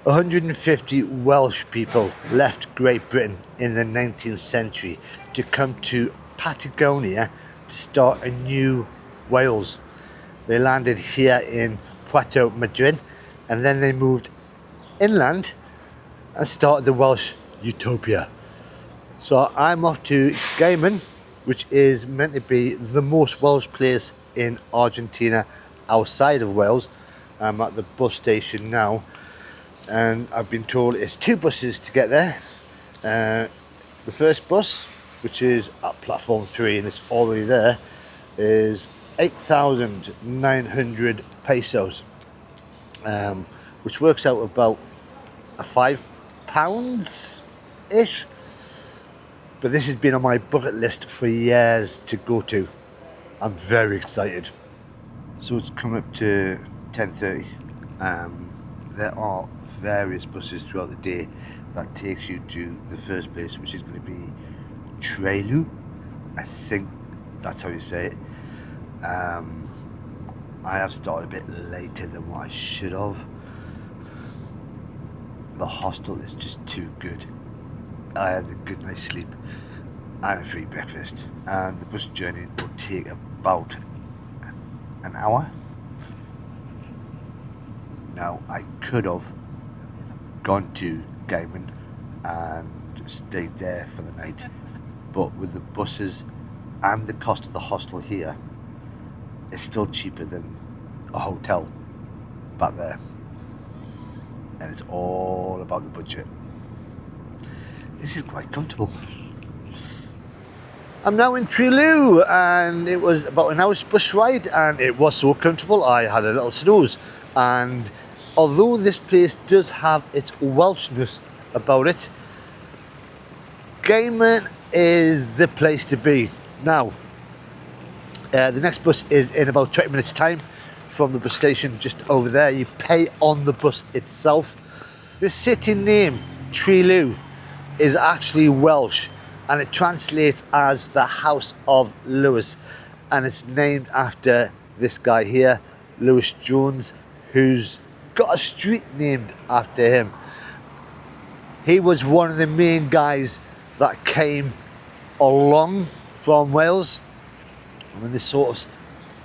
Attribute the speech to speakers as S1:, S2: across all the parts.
S1: 150 Welsh people left Great Britain in the 19th century to come to Patagonia to start a new Wales. They landed here in Puerto Madryn and then they moved inland and started the Welsh Utopia. So I'm off to Gaiman, which is meant to be the most Welsh place in Argentina outside of Wales. I'm at the bus station now and I've been told it's 2 buses to get there. The first bus, which is at platform 3 and it's already there, is 8,900 pesos, which works out about a £5 ish. But this has been on my bucket list for years to go to. I'm very excited. So it's come up to 10:30. There are various buses throughout the day that takes you to the first place, which is going to be Trelew. I think that's how you say it. I have started a bit later than what I should have. The hostel is just too good. I had a good night's sleep and a free breakfast, and the bus journey will take about an hour. Now I could have gone to Gaiman and stayed there for the night, but with the buses and the cost of the hostel here, it's still cheaper than a hotel back there, and it's all about the budget. This is quite comfortable. I'm now in Trelew and it was about an hour's bus ride and it was so comfortable. I had a little snooze, and although this place does have its Welshness about it, Gaiman is the place to be. Now, the next bus is in about 20 minutes time from the bus station just over there. You pay on the bus itself. The city name, Trelew, is actually Welsh and it translates as the House of Lewis, and it's named after this guy here, Lewis Jones, who's got a street named after him. He was one of the main guys that came along from Wales when they sort of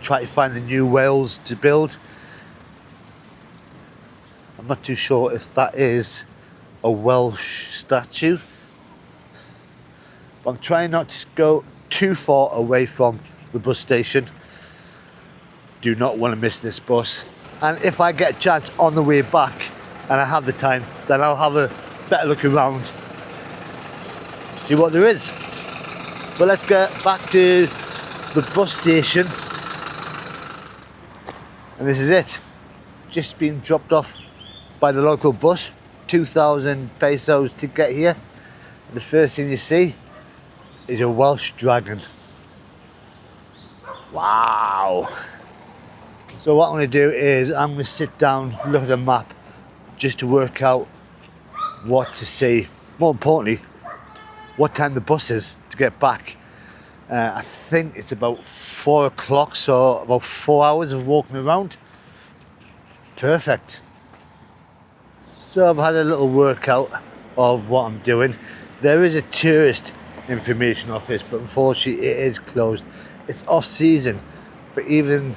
S1: tried to find the new Wales to build. I'm not too sure if that is a Welsh statue, but I'm trying not to go too far away from the bus station. Do not want to miss this bus, and if I get a chance on the way back and I have the time, then I'll have a better look around, see what there is. But let's get back to the bus station, and this is it. Just been dropped off by the local bus, 2,000 pesos to get here. The first thing you see is a Welsh dragon. Wow. So what I'm going to do is I'm going to sit down, look at the map just to work out what to see. More importantly, what time the bus is to get back. I think it's about 4 o'clock, so about 4 hours of walking around. Perfect. So I've had a little workout of what I'm doing. There is a tourist information office, but unfortunately it is closed. It's off season, but even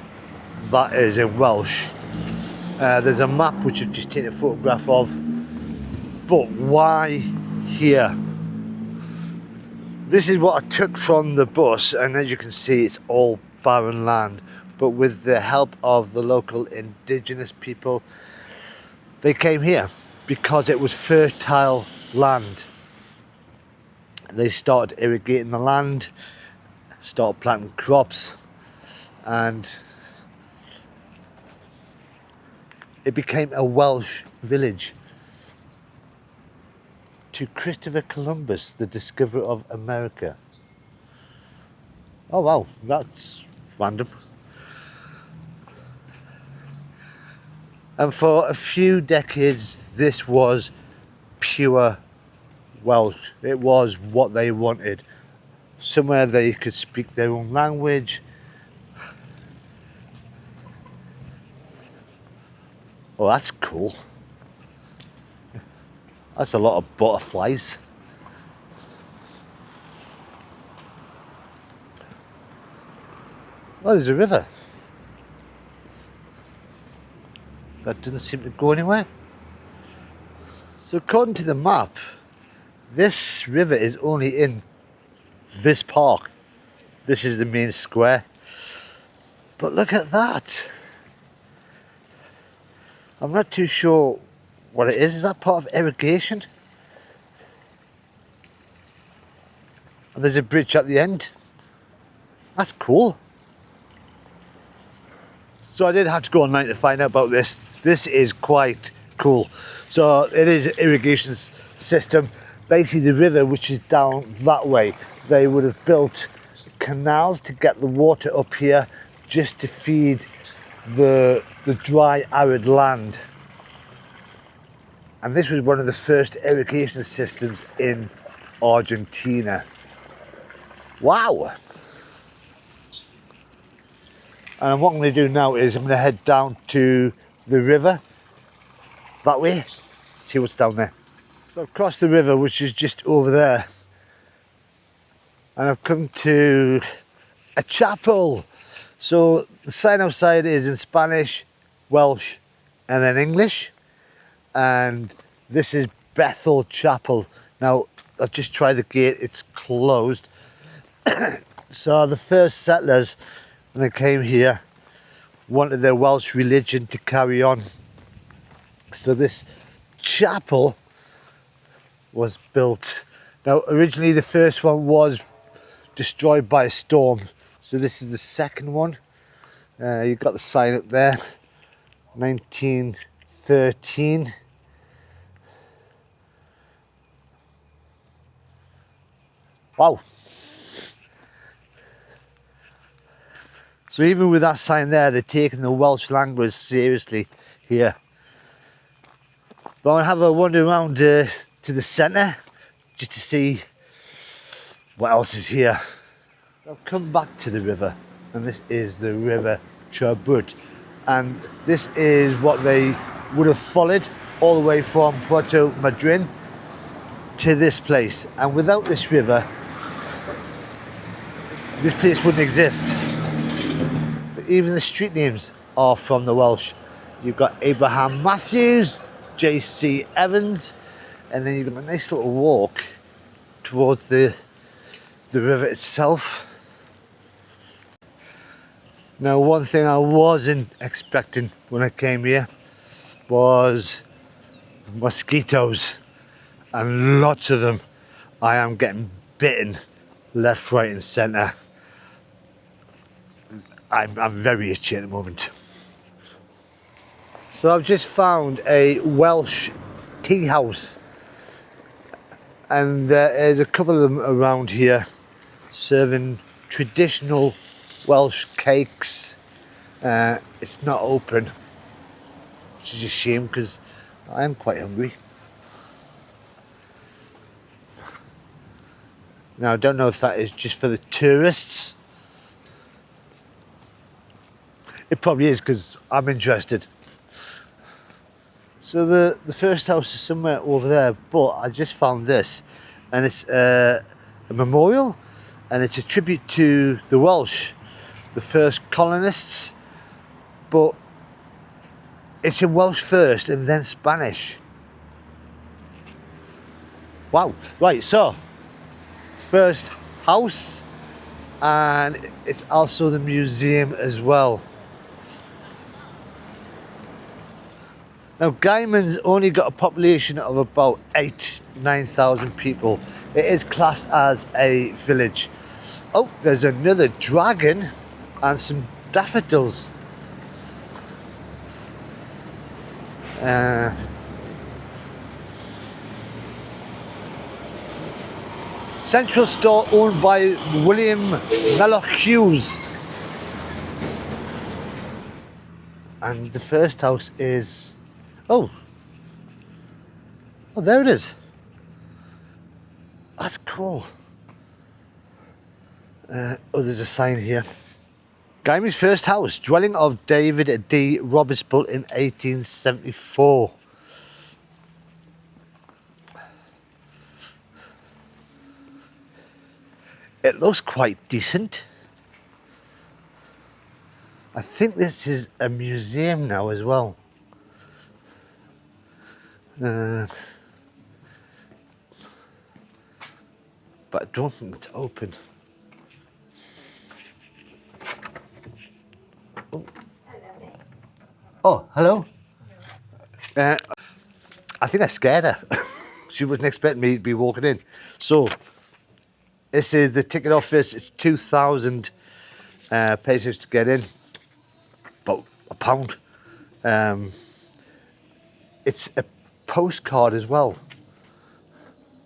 S1: that is in Welsh. There's a map which I've just taken a photograph of, but why here? This is what I took from the bus, and as you can see it's all barren land, but with the help of the local indigenous people, they came here because it was fertile land. They started irrigating the land, started planting crops, and it became a Welsh village. To Christopher Columbus, the discoverer of America. Oh wow, that's random. And for a few decades this was pure Welsh. It was what they wanted. Somewhere they could speak their own language. Oh, that's cool. That's a lot of butterflies. Oh, there's a river. That doesn't seem to go anywhere. So according to the map, this river is only in this park. This is the main square. But look at that. I'm not too sure what it is. Is that part of irrigation? And there's a bridge at the end. That's cool. So I did have to go online to find out about this. This is quite cool. So it is an irrigation system. Basically the river, which is down that way, they would have built canals to get the water up here just to feed the dry arid land. And this was one of the first irrigation systems in Argentina. Wow! And what I'm going to do now is I'm going to head down to the river that way, see what's down there. So I've crossed the river, which is just over there, and I've come to a chapel. So the sign outside is in Spanish, Welsh and then English, and this is Bethel Chapel. Now I've just tried the gate, it's closed. So the first settlers, when they came here, wanted their Welsh religion to carry on. So this chapel was built. Now originally the first one was destroyed by a storm. So this is the second one. You've got the sign up there, 1913. Wow. So even with that sign there, they're taking the Welsh language seriously here. But I'll have a wander around to the centre just to see what else is here. So I've come back to the river, and this is the River Chubut, and this is what they would have followed all the way from Puerto Madryn to this place. And without this river, this place wouldn't exist. But even the street names are from the Welsh. You've got Abraham Matthews, J.C. Evans, and then you've got a nice little walk towards the river itself. Now, one thing I wasn't expecting when I came here was mosquitoes, and lots of them. I am getting bitten left, right and centre. I'm very itchy at the moment. So I've just found a Welsh tea house, and there's a couple of them around here serving traditional Welsh cakes. It's not open, which is a shame because I am quite hungry. Now I don't know if that is just for the tourists. It probably is because I'm interested. So the first house is somewhere over there, but I just found this, and it's a memorial, and it's a tribute to the Welsh, the first colonists, but it's in Welsh first and then Spanish. Wow. Right, so first house, and it's also the museum as well. Now Gaiman's only got a population of about 9,000 people. It is classed as a village. Oh, there's another dragon and some daffodils. Central store owned by William Melloch Hughes. And the first house is, oh, there it is. That's cool. Oh, there's a sign here. Gaiman's first house, dwelling of David D. Roberts, built in 1874. It looks quite decent. I think this is a museum now as well. But I don't think it's open. Oh, hello. I think I scared her. She wasn't expecting me to be walking in. So, this is the ticket office. It's 2,000 pesos to get in. About £1. It's a postcard as well.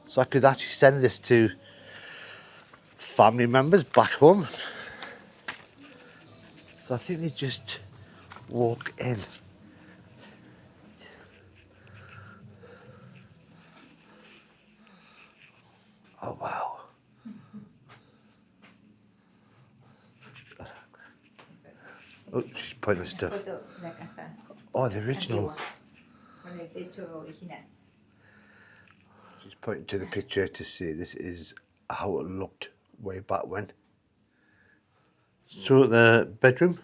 S1: So I could actually send this to family members back home. So I think they just walk in. Oh wow. Oh, she's pointing at stuff. Oh, the original. She's pointing to the picture to see this is how it looked way back when. So the bedroom,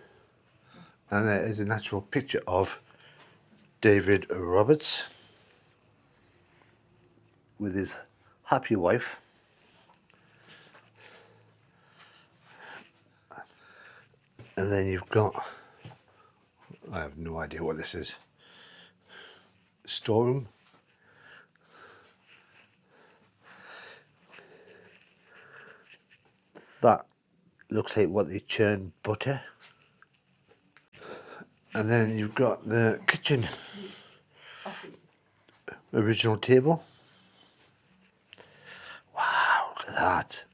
S1: and there is an actual picture of David Roberts with his happy wife. And then you've got, I have no idea what this is, storeroom. That looks like what they churn butter. And then you've got the kitchen. Office. Original table. Wow, look at that.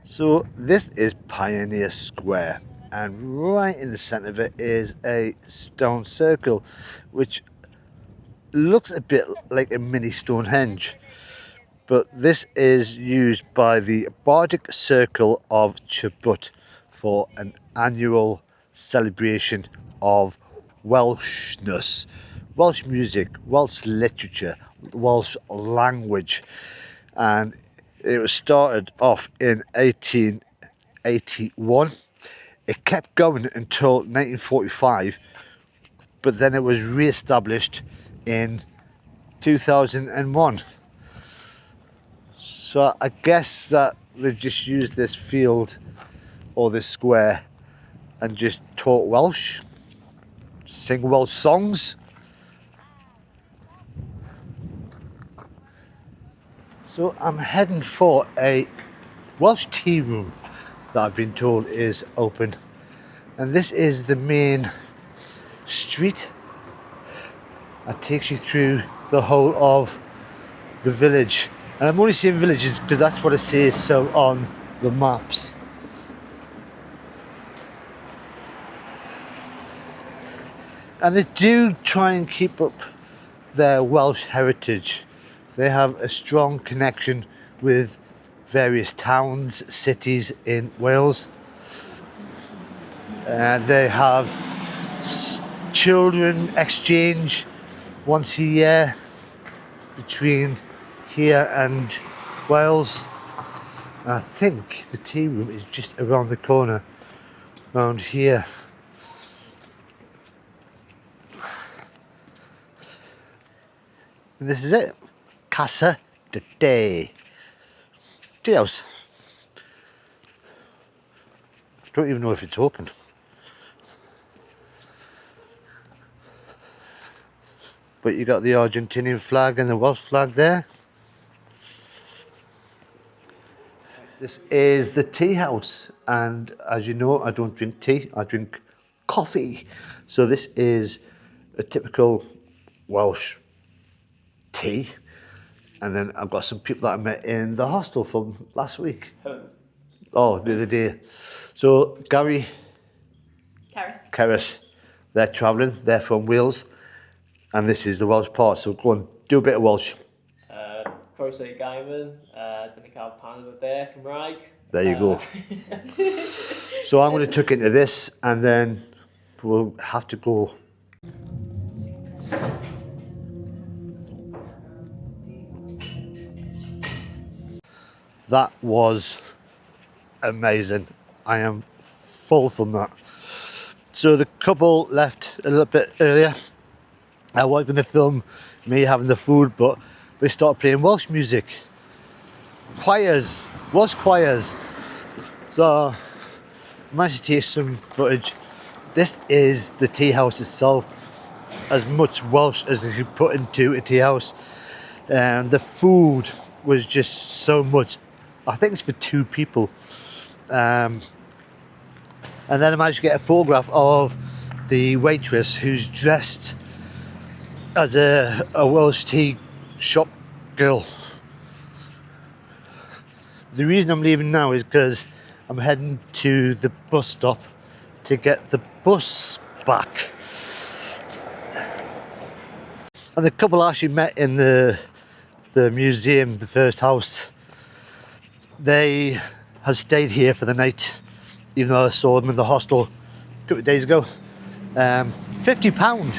S1: So this is Pioneer Square, and right in the centre of it is a stone circle, which looks a bit like a mini Stonehenge. But this is used by the Bardic Circle of Chubut for an annual celebration of Welshness, Welsh music, Welsh literature, Welsh language. And it was started off in 1881. It kept going until 1945, but then it was re-established in 2001. So I guess that they just used this field or this square and just taught Welsh, sing Welsh songs. So I'm heading for a Welsh tea room that I've been told is open. And this is the main street that takes you through the whole of the village. And I'm only saying villages because that's what it says so on the maps. And they do try and keep up their Welsh heritage. They have a strong connection with various towns, cities in Wales. And they have children exchange once a year between here and Wales. And I think the tea room is just around the corner, around here. And this is it, Casa de Tea. Tea house. Don't even know if it's open. But you got the Argentinian flag and the Welsh flag there. This is the tea house, and as you know, I don't drink tea, I drink coffee. So this is a typical Welsh tea. And then I've got some people that I met in the hostel from last week. Oh, the other day. So Gary, Carys, they're travelling, they're from Wales, and this is the Welsh part, so go on, do a bit of Welsh.
S2: Croeso Gaiman, dyna cael pan o de Cymraeg.
S1: There you go. So I'm going to tuck into this, and then we'll have to go. That was amazing. I am full from that. So the couple left a little bit earlier. I was going to film me having the food, but they started playing Welsh music. Choirs, Welsh choirs. So I managed to take some footage. This is the tea house itself. As much Welsh as they could put into a tea house. And the food was just so much. I think it's for 2 people. And then I managed to get a photograph of the waitress who's dressed as a Welsh tea shop girl. The reason I'm leaving now is because I'm heading to the bus stop to get the bus back. And the couple I actually met in the museum, the first house, they have stayed here for the night, even though I saw them in the hostel a couple of days ago. £50.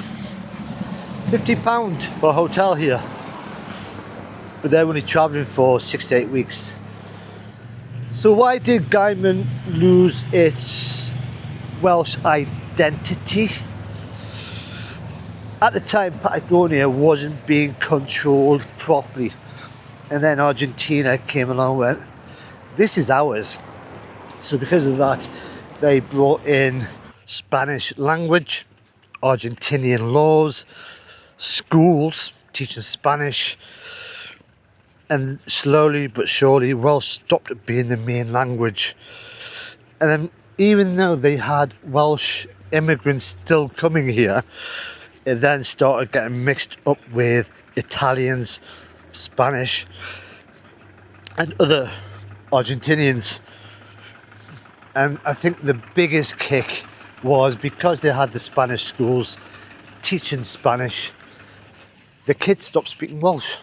S1: £50 for a hotel here. But they're only travelling for 6 to 8 weeks. So why did Gaiman lose its Welsh identity? At the time, Patagonia wasn't being controlled properly. And then Argentina came along and went, this is ours. So because of that, they brought in Spanish language, Argentinian laws, schools teaching Spanish, and slowly but surely Welsh stopped being the main language. And then even though they had Welsh immigrants still coming here, it then started getting mixed up with Italians, Spanish, and other Argentinians. And I think the biggest kick was because they had the Spanish schools teaching Spanish, the kids stopped speaking Welsh.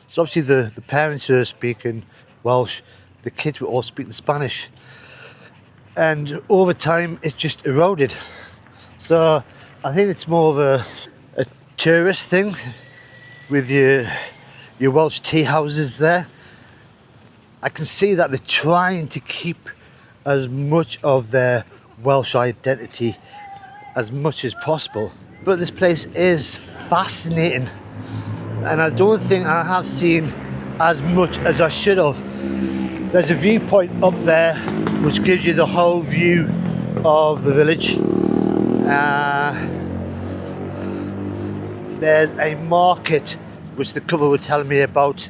S1: So obviously the parents were speaking Welsh, the kids were all speaking Spanish. And over time it's just eroded. So I think it's more of a tourist thing with your Welsh tea houses there. I can see that they're trying to keep as much of their Welsh identity as much as possible. But this place is fascinating, and I don't think I have seen as much as I should have. There's a viewpoint up there which gives you the whole view of the village. There's a market which the couple were telling me about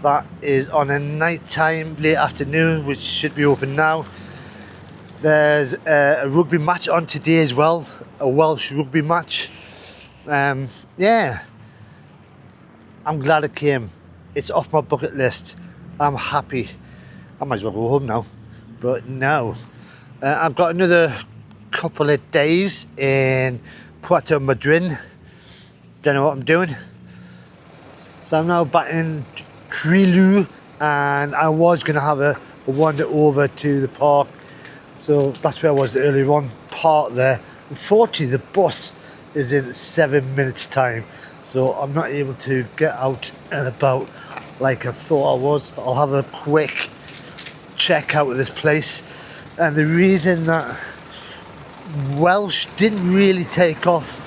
S1: that is on a night time, late afternoon, which should be open now. There's a rugby match on today as well, a Welsh rugby match. Yeah, I'm glad I came. It's off my bucket list. I'm happy. I might as well go home now, but no. I've got another couple of days in Puerto Madryn. Don't know what I'm doing. So I'm now back in Trelew, and I was going to have a wander over to the park. So that's where I was earlier on, parked there. Unfortunately, the bus is in 7 minutes time, so I'm not able to get out and about like I thought I was. I'll have a quick check out of this place. And the reason that Welsh didn't really take off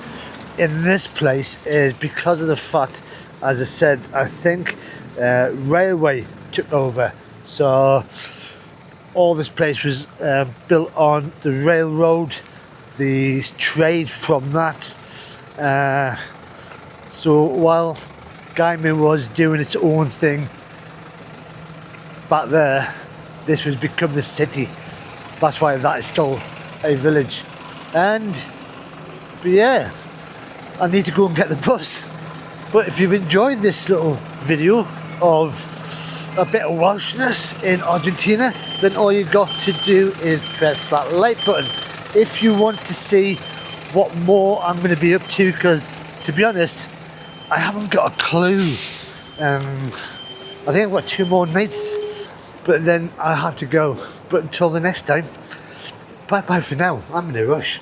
S1: in this place is because of the fact, as I said, I think railway took over. So all this place was built on the railroad, the trade from that. So while Gaiman was doing its own thing back there, this was become the city. That's why that is still a village. But yeah, I need to go and get the bus. But if you've enjoyed this little video of a bit of Welshness in Argentina, then all you got to do is press that like button if you want to see what more I'm going to be up to, because to be honest, I haven't got a clue. I think I've got 2 more nights, but then I have to go. But until the next time, bye bye for now. I'm in a rush.